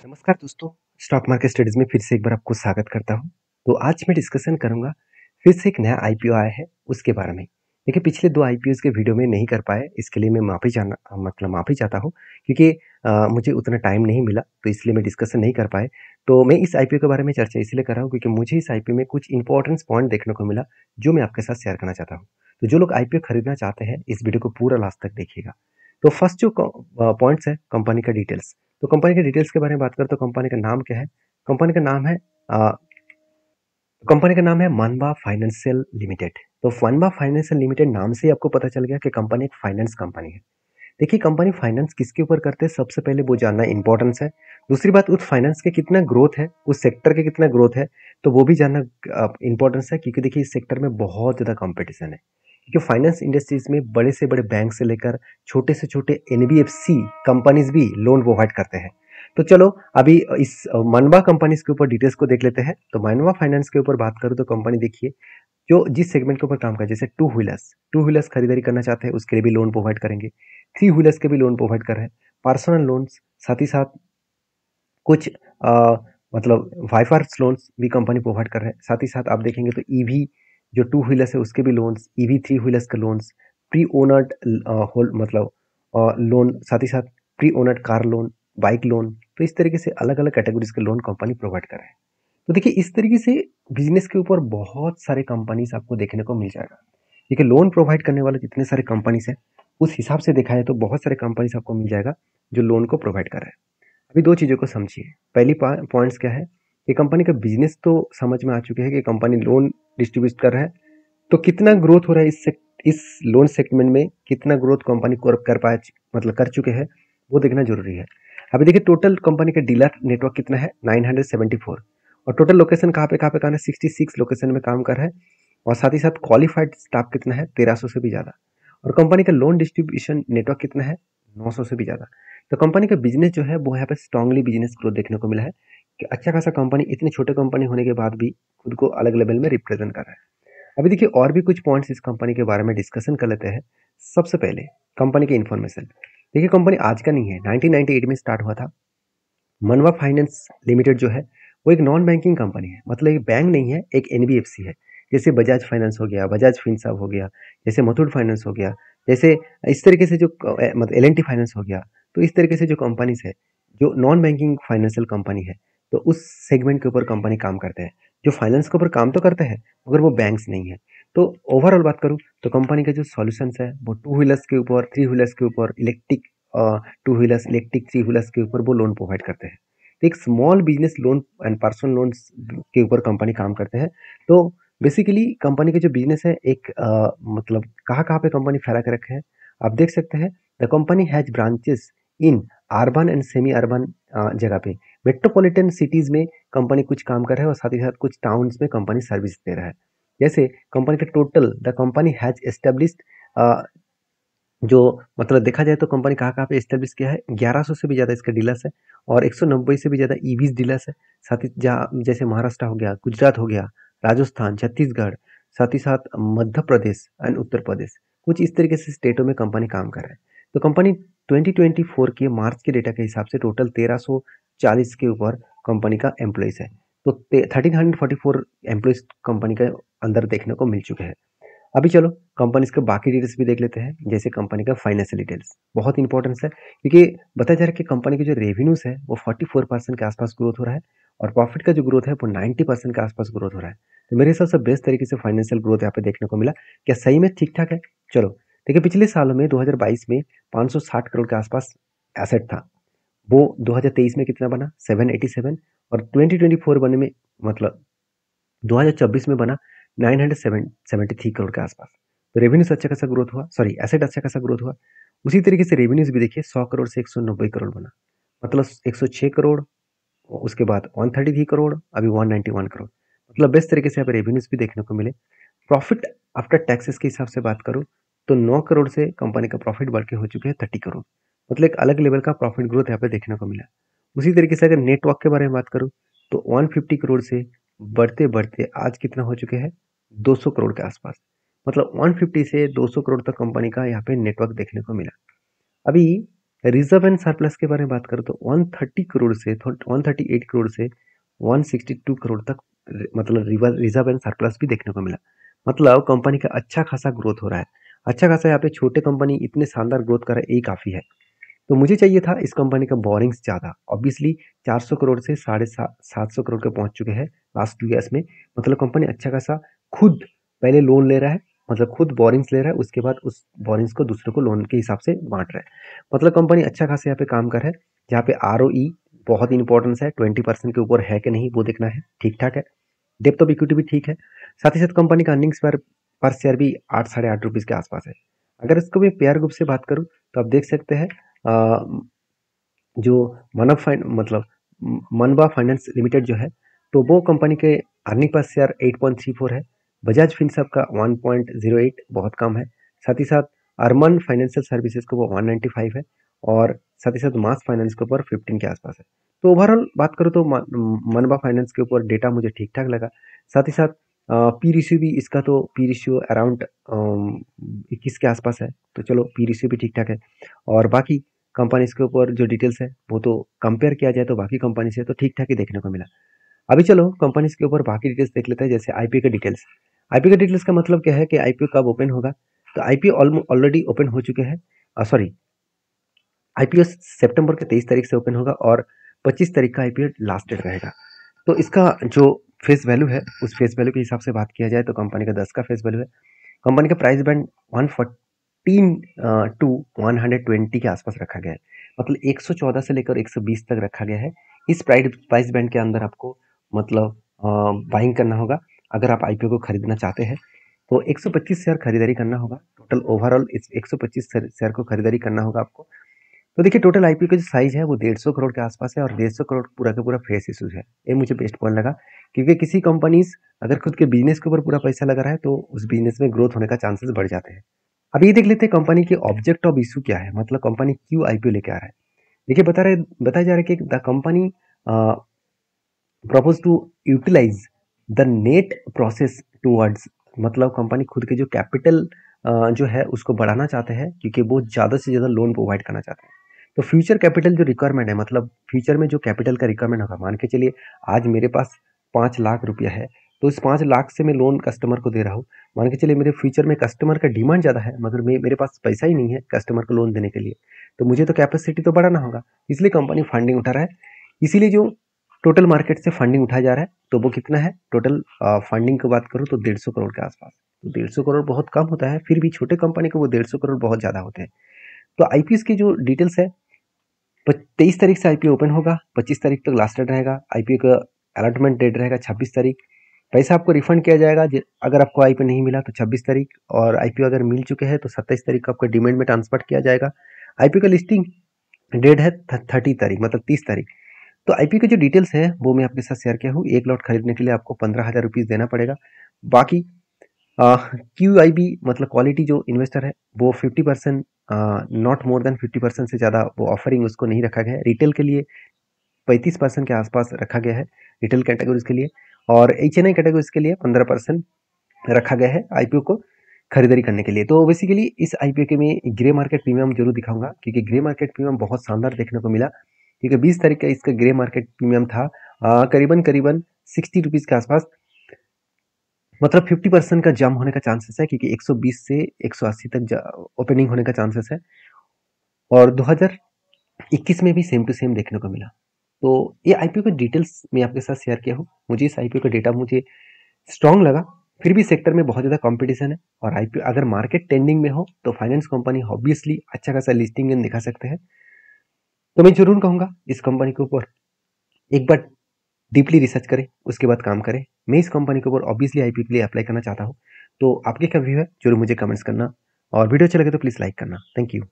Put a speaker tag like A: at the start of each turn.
A: नमस्कार दोस्तों, stock market studies में फिर से एक बार आपको स्वागत करता हूं। तो आज मैं डिस्कशन करूंगा, फिर से एक नया आईपीओ आया है उसके बारे में। देखिए, पिछले 2 आईपीओ के वीडियो में नहीं कर पाए, इसके लिए मैं माफ़ी चाहता हूं, क्योंकि मुझे उतना टाइम नहीं मिला, तो इसलिए मैं डिस्कशन नहीं कर पाए। तो मैं इस आईपीओ के बारे में चर्चा इसलिए कर रहा हूँ क्योंकि मुझे इस आईपीओ में कुछ इंपॉर्टेंट पॉइंट देखने को मिला, जो मैं आपके साथ शेयर करना चाहता हूँ। तो जो लोग आईपीओ खरीदना चाहते हैं, इस वीडियो को पूरा लास्ट तक देखिएगा। तो फर्स्ट जो पॉइंट्स है, कंपनी का डिटेल्स। तो कंपनी के डिटेल्स के बारे में बात करें तो कंपनी का नाम क्या है? कंपनी का नाम है कंपनी का नाम है मनवा फाइनेंशियल लिमिटेड। तो मनवा फाइनेंशियल लिमिटेड नाम से ही आपको पता चल गया कि कंपनी एक फाइनेंस कंपनी है। देखिए, कंपनी फाइनेंस किसके ऊपर करते हैं, सबसे पहले वो जानना इंपॉर्टेंस है। दूसरी बात, उस फाइनेंस के कितना ग्रोथ है, उस सेक्टर के कितना ग्रोथ है, तो वो भी जानना इंपॉर्टेंस है, क्योंकि देखिए इस सेक्टर में बहुत ज़्यादा कंपटीशन है। क्योंकि फाइनेंस इंडस्ट्रीज में बड़े से बड़े बैंक से लेकर छोटे से छोटे एनबीएफसी कंपनीज भी लोन प्रोवाइड करते हैं। तो चलो अभी इस मनवा कंपनीज के ऊपर डिटेल्स को देख लेते हैं। तो मनवा फाइनेंस के ऊपर बात करूँ तो कंपनी देखिए, जो जिस सेगमेंट के ऊपर काम कर, जैसे टू व्हीलर्स खरीदारी करना चाहते हैं उसके लिए भी लोन प्रोवाइड करेंगे। थ्री व्हीलर्स के भी लोन प्रोवाइड कर रहे हैं, पर्सनल लोन्स, साथ ही साथ कुछ मतलब वाइफर्स लोन्स भी कंपनी प्रोवाइड कर रहे हैं। साथ ही साथ आप देखेंगे तो ईवी जो टू व्हीलर्स है उसके भी लोन्स, ईवी थ्री व्हीलर्स के लोन्स, प्री ओनर्ड होल मतलब लोन, साथ ही साथ pre owned car loan, bike loan. तो इस तरीके से अलग अलग कैटेगरीज के लोन कंपनी प्रोवाइड कर रहे हैं। तो देखिए, इस तरीके से बिजनेस के ऊपर बहुत सारे कंपनीज आपको देखने को मिल जाएगा। देखिए, लोन प्रोवाइड करने वाले जितने सारे कंपनीज हैं, उस हिसाब से देखा है तो बहुत सारे कंपनीज आपको मिल जाएगा जो लोन को प्रोवाइड कर रहे हैं। अभी दो चीज़ों को समझिए। पहली पॉइंट्स क्या है कि कंपनी का बिजनेस तो समझ में आ चुके हैं कि कंपनी लोन डिस्ट्रीब्यूट कर रहा है। तो कितना ग्रोथ हो रहा है इस लोन सेगमेंट में, कितना ग्रोथ कंपनी कर पाए, मतलब कर चुके हैं, वो देखना जरूरी है। अभी देखिए, टोटल कंपनी का डीलर नेटवर्क कितना है, 974। और टोटल लोकेशन कहाँ पे 66 लोकेशन में काम कर रहा है। और साथ ही साथ क्वालिफाइड स्टाफ कितना है, 1300 से भी ज़्यादा। और कंपनी का लोन डिस्ट्रीब्यूशन नेटवर्क कितना है, 900 से भी ज़्यादा। तो कंपनी का बिजनेस जो है वो यहाँ पे स्ट्रांगली बिजनेस ग्रोथ देखने को मिला है, कि अच्छा खासा कंपनी इतनी छोटे कंपनी होने के बाद भी खुद को अलग लेवल में रिप्रेजेंट कर रहा है। अभी देखिए, और भी कुछ पॉइंट्स इस कंपनी के बारे में डिस्कशन कर लेते हैं। सबसे पहले कंपनी की इन्फॉर्मेशन। देखिए, कंपनी आज का नहीं है, 1998 में स्टार्ट हुआ था। मनवा फाइनेंस लिमिटेड जो है वो एक नॉन बैंकिंग कंपनी है, मतलब एक बैंक नहीं है, एक एनबीएफसी है। जैसे बजाज फाइनेंस हो गया, बजाज फिनसर्व हो गया, जैसे मुथूट फाइनेंस हो गया, जैसे इस तरीके से जो मतलब एल फाइनेंस हो गया। तो इस तरीके से जो कंपनीज है, जो नॉन बैंकिंग फाइनेंशियल कंपनी है, तो उस सेगमेंट के ऊपर कंपनी काम करते हैं। जो फाइनेंस के ऊपर काम तो करते हैं मगर वो बैंक्स नहीं है। तो ओवरऑल बात करूँ तो कंपनी का जो सॉल्यूशंस है वो टू व्हीलर्स के ऊपर, थ्री व्हीलर्स के ऊपर, electric two wheelers, electric three wheelers के ऊपर वो लोन प्रोवाइड करते हैं। तो एक small business loan and personal loans के ऊपर कंपनी काम करते हैं। तो बेसिकली कंपनी का जो बिजनेस है, एक मतलब कहाँ कहाँ पे कंपनी फैला के रखे हैं, आप देख सकते हैं। The company has branches in urban and semi urban जगह पे। मेट्रोपॉलिटन सिटीज में कंपनी कुछ काम कर रहा है और साथ ही साथ कुछ टाउन्स में कंपनी सर्विस दे रहा है। जैसे कंपनी का total, the company has established, जो मतलब देखा जाए तो कंपनी कहाँ-कहाँ पे एस्टेब्लिश किया है, 1100 से भी ज़्यादा इसके डीलर्स है और 190 से भी ज़्यादा ईवीज़ डीलर्स है। साथ ही जहाँ जैसे महाराष्ट्र हो गया, गुजरात हो गया, राजस्थान, छत्तीसगढ़, साथ ही साथ मध्य प्रदेश एंड उत्तर प्रदेश, कुछ इस तरीके से स्टेटों में कंपनी काम कर रहा है। तो कंपनी 2024 के मार्च के डेटा के हिसाब से टोटल 1340 के ऊपर कंपनी का एम्प्लॉइज़ है। तो 1344 एम्प्लॉइज़ कंपनी के अंदर देखने को मिल चुके हैं। अभी चलो कंपनीज के बाकी डिटेल्स भी देख लेते हैं, जैसे कंपनी का फाइनेंशियल डिटेल्स बहुत इंपॉर्टेंस है, क्योंकि बताया जा रहा है कि कंपनी के जो रेवेन्यूज है वो 44% के आसपास ग्रोथ हो रहा है और प्रॉफिट का जो ग्रोथ है वो 90% के आसपास ग्रोथ हो रहा है। तो मेरे हिसाब से बेस्ट तरीके से फाइनेंशियल ग्रोथ यहाँ पे देखने को मिला। क्या सही में ठीक ठाक है? चलो देखिए, पिछले सालों में 2022 में 560 करोड़ के आसपास एसेट था। वो 2023 में कितना बना, 787। और 2024 बनने में मतलब 2024 में बना 973 करोड़ के आसपास। तो रेवेन्यू से अच्छा खासा ग्रोथ हुआ, सॉरी एसेट अच्छा खासा ग्रोथ हुआ। उसी तरीके से रेवेन्यूज भी देखिए, 100 करोड़ से 190 करोड़ बना, मतलब 106 करोड़, उसके बाद 133 करोड़, अभी 191 करोड़। मतलब बेस्ट तरीके से यहाँ पे रेवेन्यूज भी देखने को मिले। प्रॉफिट आफ्टर टैक्सेस के हिसाब से बात करूँ तो 9 करोड़ से कंपनी का प्रॉफिट बढ़ के हो चुके हैं 30 करोड़। मतलब एक अलग लेवल का प्रॉफिट ग्रोथ यहाँ पे देखने को मिला। उसी तरीके से अगर नेटवर्क के बारे में बात करूँ तो 150 करोड़ से बढ़ते बढ़ते आज कितना हो चुके हैं, 200 करोड़ के आसपास। मतलब 150 से 200 करोड़ तक कंपनी का यहाँ पे नेटवर्क देखने को मिला। अभी रिजर्व एंड सरप्लस के बारे में बात करें तो 130 करोड़ से 138 करोड़ से 162 करोड़ तक मतलब रिजर्व एंड सरप्लस भी देखने को मिला। मतलब कंपनी का अच्छा खासा ग्रोथ हो रहा है। अच्छा खासा यहाँ पे छोटे कंपनी इतने शानदार ग्रोथ कर रहा है, यही काफ़ी है। तो मुझे चाहिए था इस कंपनी का बोरिंग्स ज़्यादा। ऑब्वियसली 400 करोड़ से 750 करोड़ के पहुंच चुके हैं लास्ट 2 ईयर्स में। मतलब कंपनी अच्छा खासा खुद पहले लोन ले रहा है, मतलब खुद बोरिंग्स ले रहा है, उसके बाद उस बोरिंग्स को दूसरों को लोन के हिसाब से बांट रहा है। मतलब कंपनी अच्छा खासा यहाँ पे काम कर रहा है। जहाँ पे ROE बहुत इंपॉर्टेंस है, 20% के ऊपर है कि नहीं वो देखना है, ठीक ठाक है। डेप्थ ऑफ इक्विटी भी ठीक है। साथ ही साथ कंपनी का अर्निंग्स पर शेयर भी 8 साढ़े 8 रुपीज़ के आसपास है। अगर इसको मैं पेयर ग्रुप से बात करूँ तो आप देख सकते हैं जो मनबा फाइनेंस लिमिटेड जो है, तो वो कंपनी के अर्निंग पर शेयर 8.34 है। बजाज फिनसर्व का 1.08 बहुत कम है। साथ ही साथ अरमान फाइनेंशियल सर्विसेज को वो 195 है, और साथ ही साथ मास फाइनेंस के ऊपर 15 के आसपास है। तो ओवरऑल बात करूँ तो मनबा फाइनेंस के ऊपर डेटा मुझे ठीक ठाक लगा। साथ ही साथ पी रेशियो भी इसका, तो पी रेशियो अराउंड 21 के आसपास है। तो चलो पी रेशियो भी ठीक ठाक है। और बाकी कंपनीज के ऊपर जो डिटेल्स है वो तो कंपेयर किया जाए तो बाकी कंपनी से तो ठीक ठाक ही देखने को मिला। अभी चलो कंपनीज के ऊपर बाकी डिटेल्स देख लेते हैं, जैसे आईपीओ के डिटेल्स। आईपीओ के डिटेल्स का मतलब क्या है कि आईपीओ कब ओपन होगा। तो आईपीओ ऑलरेडी ओपन हो चुके हैं। सॉरी, आईपीओ सितंबर के 23 तारीख से ओपन होगा और 25 तारीख का आईपीओ लास्ट डेट रहेगा। तो इसका जो फेस वैल्यू है, उस फेस वैल्यू के हिसाब से बात किया जाए तो कंपनी का 10 का फेस वैल्यू है। कंपनी का प्राइस बैंड 114 टू 120 के आसपास रखा गया है। मतलब 114 से लेकर 120 तक रखा गया है। इस प्राइस बैंड के अंदर आपको मतलब बाइंग करना होगा। अगर आप आईपीओ को खरीदना चाहते हैं तो 125 शेयर खरीदारी करना होगा। टोटल ओवरऑल इस 125 शेयर को खरीदारी करना होगा आपको। तो देखिए टोटल आईपीओ का जो साइज है वो 150 करोड़ के आसपास है, और 150 करोड़ पूरा का पूरा फ्रेश इशूज है। ये मुझे बेस्ट पॉइंट लगा, क्योंकि किसी कंपनीज अगर खुद के बिजनेस के ऊपर पूरा पैसा लगा रहा है तो उस बिजनेस में ग्रोथ होने का चांसेस बढ़ जाते हैं। अब ये देख लेते हैं कंपनी के ऑब्जेक्ट ऑफ इशू क्या है, मतलब कंपनी क्यों आईपीओ लेके आ रहा है। देखिए बताया जा रहा है कि the company propose to utilise the net process towards, मतलब कंपनी खुद के जो कैपिटल जो है उसको बढ़ाना चाहते हैं, क्योंकि वो ज़्यादा से ज़्यादा लोन प्रोवाइड करना चाहते हैं। तो फ्यूचर कैपिटल जो रिक्वायरमेंट है, मतलब फ्यूचर में जो कैपिटल का रिक्वायरमेंट होगा, मान के चलिए आज मेरे पास 5 लाख रुपया है, तो इस 5 लाख से मैं लोन कस्टमर को दे रहा हूँ। मान के चलिए मेरे फ्यूचर में कस्टमर का डिमांड ज़्यादा है, मगर मेरे पास पैसा ही नहीं है कस्टमर को लोन देने के लिए, तो मुझे तो कैपेसिटी तो बढ़ाना होगा। इसलिए कंपनी फंडिंग उठा रहा है। इसीलिए जो टोटल मार्केट से फंडिंग उठाया जा रहा है, तो वो कितना है टोटल फंडिंग की बात करूँ तो 150 करोड़ के आसपास। तो 150 करोड़ बहुत कम होता है, फिर भी छोटे कंपनी को वो 150 करोड़ बहुत ज़्यादा होते हैं। तो आईपीएस की जो डिटेल्स है, 23 तारीख से आईपीओ ओपन होगा, 25 तारीख तक लास्ट डेट रहेगा। आईपीओ का अलॉटमेंट डेट रहेगा 26 तारीख। पैसा आपको रिफंड किया जाएगा अगर आपको आईपीओ नहीं मिला तो 26 तारीख, और आईपीओ अगर मिल चुके हैं तो 27 तारीख को आपका डिमेंड में ट्रांसफर किया जाएगा। आईपीओ का लिस्टिंग डेट है 30 तारीख, मतलब 30 तारीख। तो आईपीओ की जो डिटेल्स है वो मैं आपके साथ शेयर किया हूँ। एक लॉट खरीदने के लिए आपको 15,000 रुपीज़ देना पड़ेगा। बाकी QIB मतलब क्वालिटी जो इन्वेस्टर है वो 50%, नॉट मोर देन 50% से ज़्यादा वो ऑफरिंग उसको नहीं रखा गया है। रिटेल के लिए 35% के आसपास रखा गया है रिटेल कैटेगरीज के लिए, और HNI कैटेगरीज के लिए 15% रखा गया है आईपीओ को खरीदारी करने के लिए। तो बेसिकली इस आईपीओ के मैं ग्रे मार्केट प्रीमियम जरूर दिखाऊंगा, क्योंकि ग्रे मार्केट प्रीमियम बहुत शानदार देखने को मिला। क्योंकि 20 तारीख का इसका ग्रे मार्केट प्रीमियम था करीबन करीबन 60 रुपीज़ के आसपास। मतलब 50% का जंप होने का चांसेस है, क्योंकि 120 से 180 तक ओपनिंग होने का चांसेस है। और 2021 में भी सेम टू सेम देखने को मिला। तो ये आईपीओ का डिटेल्स मैं आपके साथ शेयर किया हूँ। मुझे इस आईपीओ का डेटा मुझे स्ट्रांग लगा। फिर भी सेक्टर में बहुत ज़्यादा कंपटीशन है, और आईपीओ अगर मार्केट ट्रेंडिंग में हो तो फाइनेंस कंपनी ऑब्वियसली अच्छा खासा लिस्टिंग दिखा सकते हैं। तो मैं जरूर कहूँगा इस कंपनी के ऊपर एक बार डीपली रिसर्च करें, उसके बाद काम करें। मैं इस कंपनी के ऊपर ऑब्वियसली आईपीओ के लिए अप्लाई करना चाहता हूँ। तो आपके क्या व्यू है जरूर मुझे कमेंट्स करना, और वीडियो अच्छा लगे तो प्लीज़ लाइक करना। Thank you.